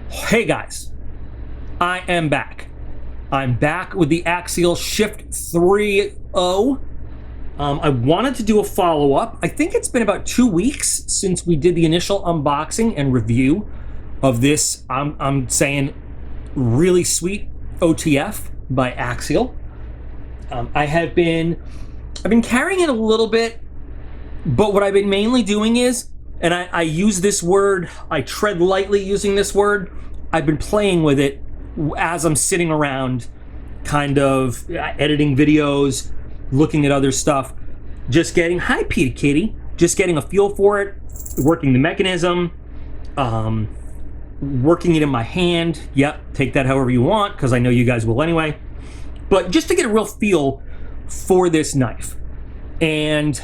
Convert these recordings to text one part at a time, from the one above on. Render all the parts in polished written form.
Hey guys, I am back. I'm back with the Axial Shift 3.0. I wanted to do a follow-up. I think it's been about 2 weeks since we did the initial unboxing and review of this, I'm saying, really sweet OTF by Axial. I've been carrying it a little bit, but what I've been mainly doing is, and I use this word, I tread lightly using this word, I've been playing with it as I'm sitting around, kind of editing videos, looking at other stuff, just getting, hi Peter Kitty, just getting a feel for it, working the mechanism, working it in my hand. Yep, take that however you want, because I know you guys will anyway. But just to get a real feel for this knife. And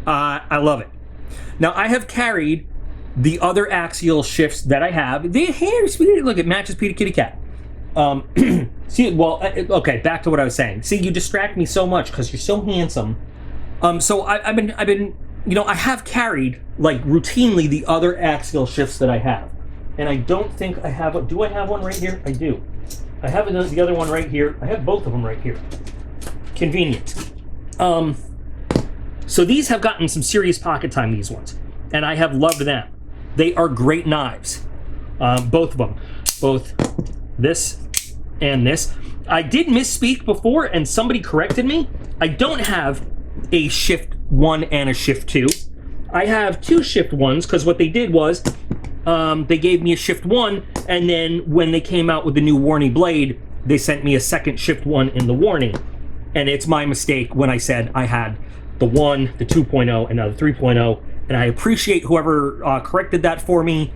I love it. Now, I have carried the other Axial shifts that I have. They here, look, it matches Peter Kitty Cat. See, well, okay, back to what I was saying. See, you distract me so much because you're so handsome. So I've been, you know, I have carried like routinely the other Axial shifts that I have, and I don't think I have. Do I have one right here? I do. I have the other one right here. I have both of them right here. Convenient. So these have gotten some serious pocket time, these ones, and I have loved them. They are great knives, both of them, both this and this. I did misspeak before, and somebody corrected me. I don't have a Shift 1 and a Shift 2. I have two Shift 1s, because what they did was they gave me a Shift 1, and then when they came out with the new warning blade, they sent me a second Shift 1 in the warning. And it's my mistake when I said I had the 1, the 2.0, and now the 3.0. And I appreciate whoever corrected that for me.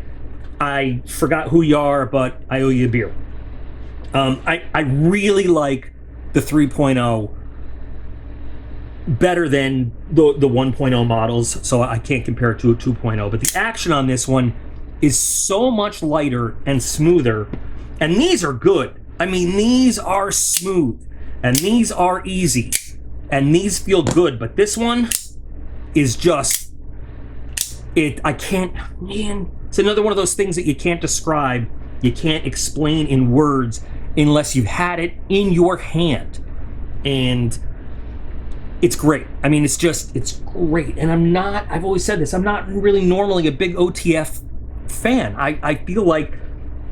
I forgot who you are, but I owe you a beer. I really like the 3.0 better than the 1.0 models, so I can't compare it to a 2.0. But the action on this one is so much lighter and smoother. And these are good. I mean, these are smooth. And these are easy. And these feel good. But this one is just... I can't, man, it's another one of those things that you can't describe, you can't explain in words unless you've had it in your hand. And it's great. I mean, it's great. And I've always said this, I'm not really normally a big OTF fan. I feel like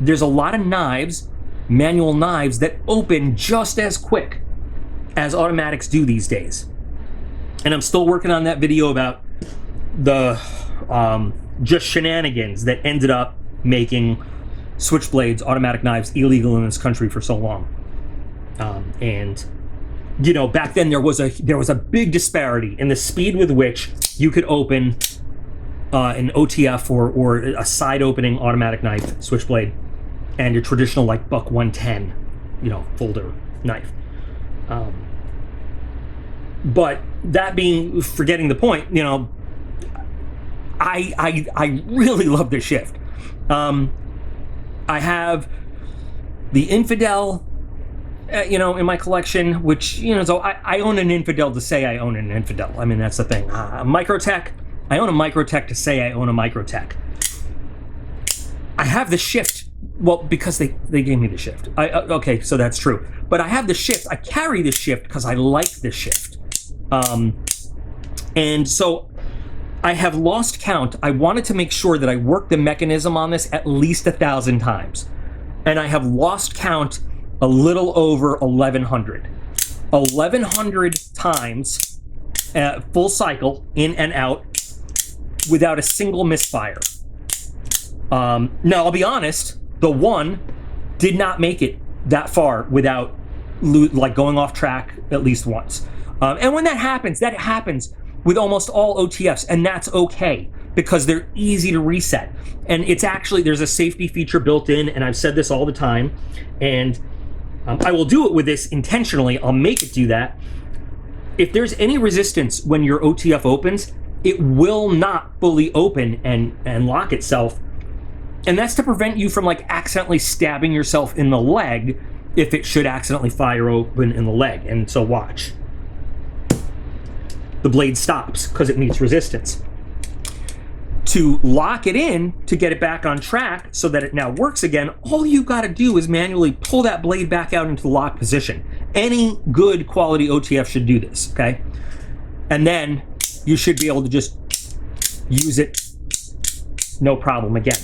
there's a lot of knives, manual knives, that open just as quick as automatics do these days. And I'm still working on that video about the just shenanigans that ended up making switchblades, automatic knives, illegal in this country for so long. And you know, back then there was a big disparity in the speed with which you could open an OTF or a side opening automatic knife, switchblade, and your traditional like buck 110, you know, folder knife. But that being, forgetting the point, you know, I really love this shift. I have the Infidel, you know, in my collection, which, you know, so I own an Infidel to say I own an Infidel. I mean, that's the thing. Microtech, I own a Microtech to say I own a Microtech. I have the shift, well, because they gave me the shift. Okay, so that's true. But I have the shift. I carry the shift because I like the shift. And so I have lost count. I wanted to make sure that I worked the mechanism on this at least 1,000 times. And I have lost count a little over 1,100. 1,100 times, full cycle, in and out, without a single misfire. Now, I'll be honest, the one did not make it that far without like going off track at least once. And when that happens with almost all OTFs, and that's okay because they're easy to reset. And it's actually, there's a safety feature built in, and I've said this all the time, and I will do it with this intentionally. I'll make it do that. If there's any resistance when your OTF opens, it will not fully open and lock itself. And that's to prevent you from like accidentally stabbing yourself in the leg if it should accidentally fire open in the leg. And so watch. The blade stops because it meets resistance. to lock it in to get it back on track so that it now works again, all you got to do is manually pull that blade back out into the lock position. Any good quality OTF should do this, okay? And then you should be able to just use it no problem again.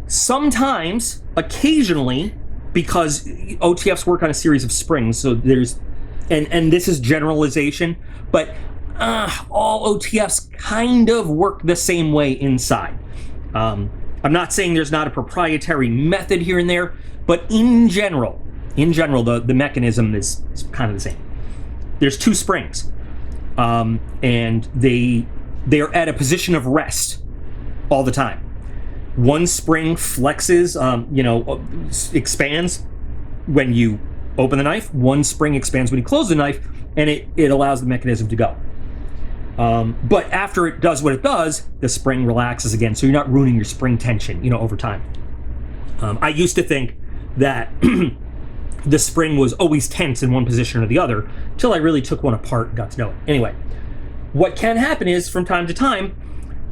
Sometimes, occasionally, because OTFs work on a series of springs, so there's, and this is generalization, but all OTFs kind of work the same way inside. I'm not saying there's not a proprietary method here and there, but in general, the mechanism is kind of the same. There's two springs, and they're at a position of rest all the time. One spring flexes, expands when you open the knife. One spring expands when you close the knife, and it allows the mechanism to go. But after it does what it does, the spring relaxes again, so you're not ruining your spring tension, over time. I used to think that the spring was always tense in one position or the other, till I really took one apart and got to know it. Anyway, what can happen is, from time to time,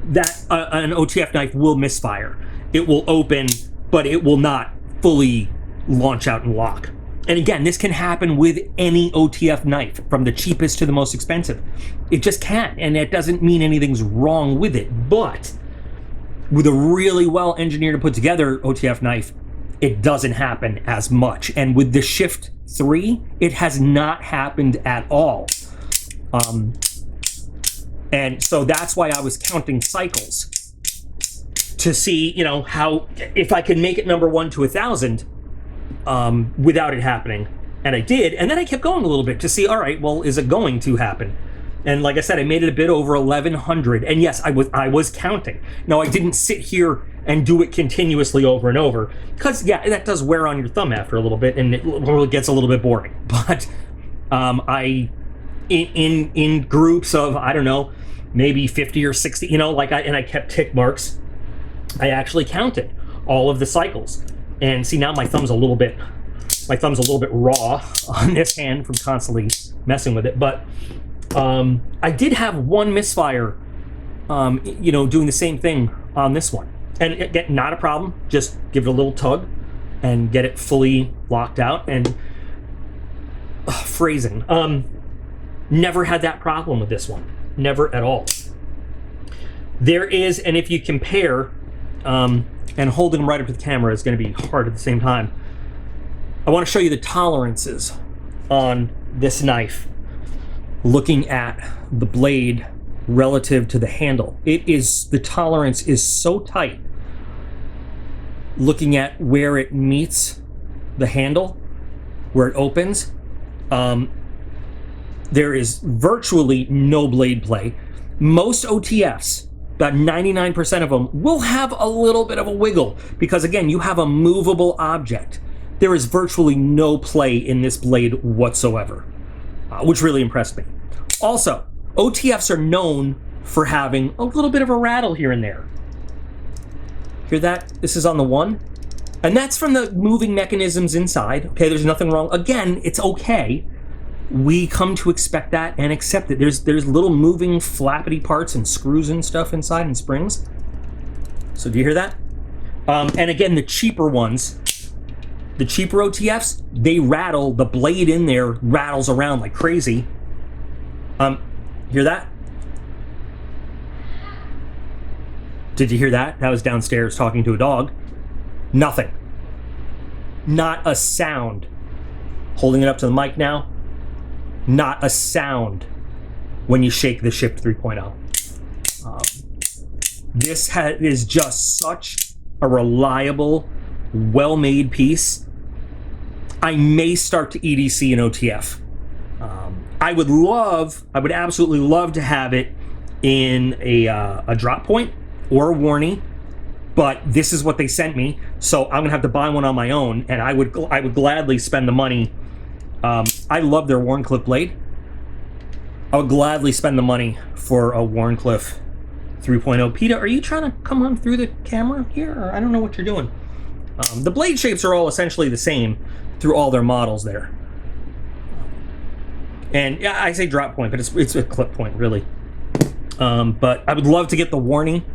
that an OTF knife will misfire. It will open, but it will not fully launch out and lock. And again, this can happen with any OTF knife, from the cheapest to the most expensive. It just can, and it doesn't mean anything's wrong with it. But with a really well engineered and put together OTF knife, it doesn't happen as much. And with the Shift 3, it has not happened at all. And so that's why I was counting cycles to see, how, if I could make it number 1 to 1,000 without it happening. And I did. And then I kept going a little bit to see, all right, well, is it going to happen? And like I said, I made it a bit over 1,100. And yes, I was counting. Now, I didn't sit here and do it continuously over and over, because yeah, that does wear on your thumb after a little bit, and it really gets a little bit boring. But in groups of, I don't know, maybe 50 or 60, and I kept tick marks. I actually counted all of the cycles. And see, now my thumb's a little bit raw on this hand from constantly messing with it. But I did have one misfire, doing the same thing on this one. And again, not a problem. Just give it a little tug and get it fully locked out. And phrasing. Never had that problem with this one. Never at all. There is, and if you compare, and holding them right up to the camera is going to be hard at the same time, I want to show you the tolerances on this knife, looking at the blade relative to the handle. The tolerance is so tight, looking at where it meets the handle, where it opens. There is virtually no blade play. Most OTFs, about 99% of them, will have a little bit of a wiggle, because again, you have a movable object. There is virtually no play in this blade whatsoever, which really impressed me. Also, OTFs are known for having a little bit of a rattle here and there. Hear that? This is on the 1. And that's from the moving mechanisms inside. Okay, there's nothing wrong. Again, it's okay. We come to expect that and accept it. There's little moving flappity parts and screws and stuff inside and springs. So do you hear that? And again, the cheaper ones, the cheaper OTFs, they rattle. The blade in there rattles around like crazy. Hear that? Did you hear that? That was downstairs talking to a dog. Nothing. Not a sound. Holding it up to the mic now. Not a sound when you shake the Shift 3.0. This is just such a reliable, well-made piece. I may start to EDC an OTF. I would absolutely love to have it in a drop point or a warning, but this is what they sent me, so I'm gonna have to buy one on my own, and I would gladly spend the money. I love their Wharncliffe blade. I would gladly spend the money for a Wharncliffe 3.0. PETA, are you trying to come on through the camera here? Or I don't know what you're doing. The blade shapes are all essentially the same through all their models there. And yeah, I say drop point, but it's a clip point, really. But I would love to get the warning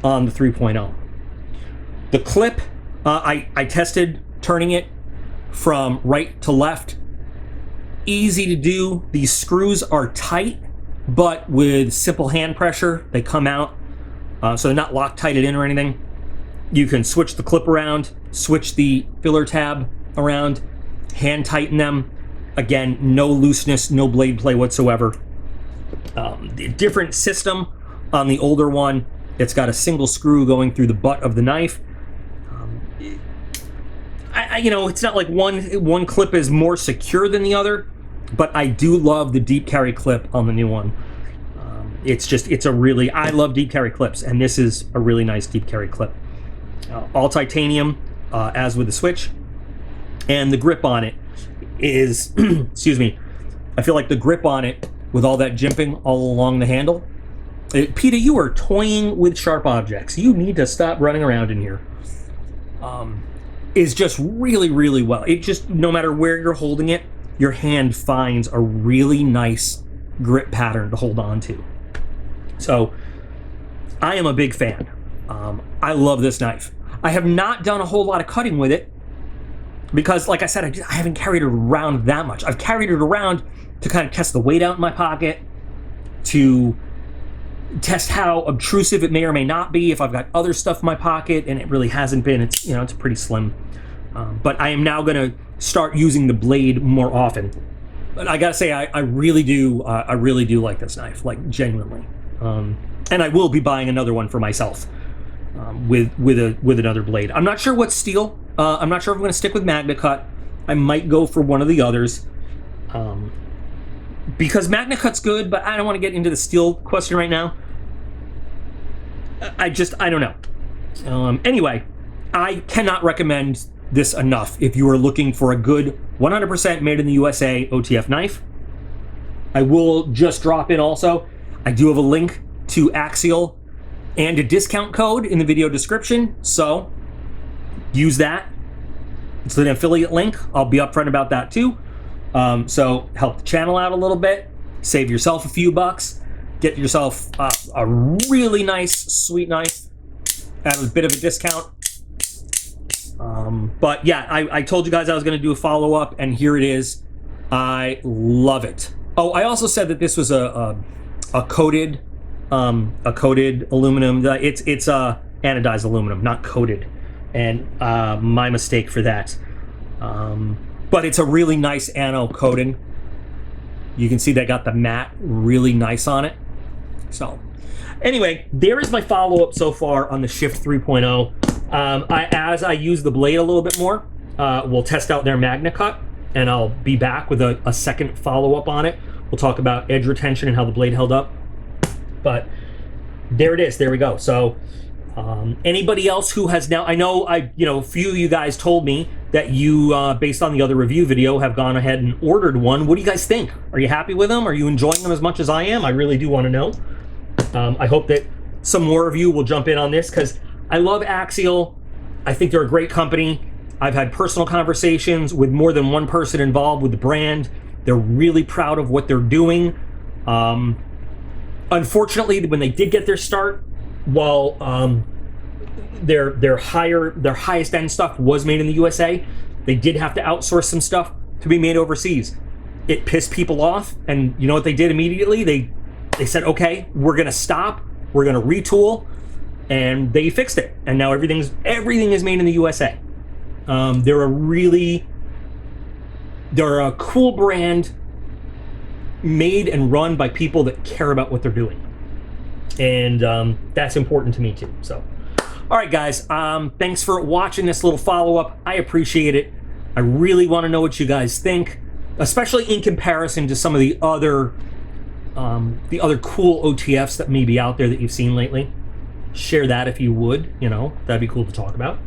on the 3.0. The clip, I tested turning it from right to left. Easy to do. These screws are tight, but with simple hand pressure, they come out. So they're not Loctited in or anything. You can switch the clip around, switch the filler tab around, hand tighten them. Again, no looseness, no blade play whatsoever. The different system on the older one. It's got a single screw going through the butt of the knife. It's not like one clip is more secure than the other, but I do love the deep carry clip on the new one. I love deep carry clips, and this is a really nice deep carry clip. All titanium, as with the switch, and the grip on it is, excuse me, I feel like the grip on it, with all that jimping all along the handle. Peter, you are toying with sharp objects. You need to stop running around in here. Is just really, really well. It just, no matter where you're holding it, your hand finds a really nice grip pattern to hold on to. So, I am a big fan. I love this knife. I have not done a whole lot of cutting with it because, like I said, I haven't carried it around that much. I've carried it around to kind of test the weight out in my pocket, to test how obtrusive it may or may not be if I've got other stuff in my pocket, and it really hasn't been. It's it's pretty slim. But I am now going to start using the blade more often. But I gotta say, I really do like this knife, like genuinely. And I will be buying another one for myself with another blade. I'm not sure what steel. I'm not sure if I'm going to stick with Magna Cut. I might go for one of the others. Because Magna Cut's good, but I don't want to get into the steel question right now. I don't know. Anyway, I cannot recommend this enough if you are looking for a good 100% made in the USA OTF knife. I will just drop in also, I do have a link to Axial and a discount code in the video description, so use that. It's an affiliate link. I'll be upfront about that too. So help the channel out a little bit, save yourself a few bucks, get yourself a really nice, sweet knife at a bit of a discount. But yeah, I told you guys I was going to do a follow-up, and here it is. I love it. Oh, I also said that this was a coated aluminum. It's anodized aluminum, not coated, and my mistake for that. But it's a really nice ano coating. You can see they got the matte really nice on it. So anyway, there is my follow-up so far on the Shift 3.0. As I use the blade a little bit more, we'll test out their Magna Cut, and I'll be back with a second follow-up on it. We'll talk about edge retention and how the blade held up. But there it is. There we go. So anybody else who has now, I know a few of you guys told me that you, based on the other review video, have gone ahead and ordered one. What do you guys think? Are you happy with them? Are you enjoying them as much as I am? I really do want to know. I hope that some more of you will jump in on this, because I love Axial. I think they're a great company. I've had personal conversations with more than one person involved with the brand. They're really proud of what they're doing. Unfortunately, when they did get their start, while their highest end stuff was made in the USA, they did have to outsource some stuff to be made overseas. It pissed people off, and you know what they did immediately? They said, okay, we're gonna stop, we're gonna retool, and they fixed it. And now everything is made in the USA. They're a cool brand made and run by people that care about what they're doing. And that's important to me too. So, all right, guys, thanks for watching this little follow-up. I appreciate it. I really want to know what you guys think, especially in comparison to some of the other cool OTFs that may be out there that you've seen lately. Share that if you would, that'd be cool to talk about.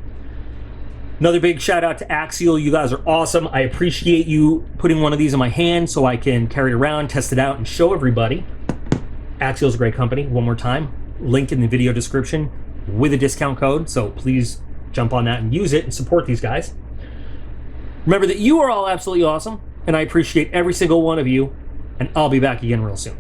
Another big shout out to Axial. You guys are awesome. I appreciate you putting one of these in my hand so I can carry it around, test it out, and show everybody. Axial's a great company. One more time, link in the video description with a discount code, so please jump on that and use it and support these guys. Remember that you are all absolutely awesome, and I appreciate every single one of you, and I'll be back again real soon.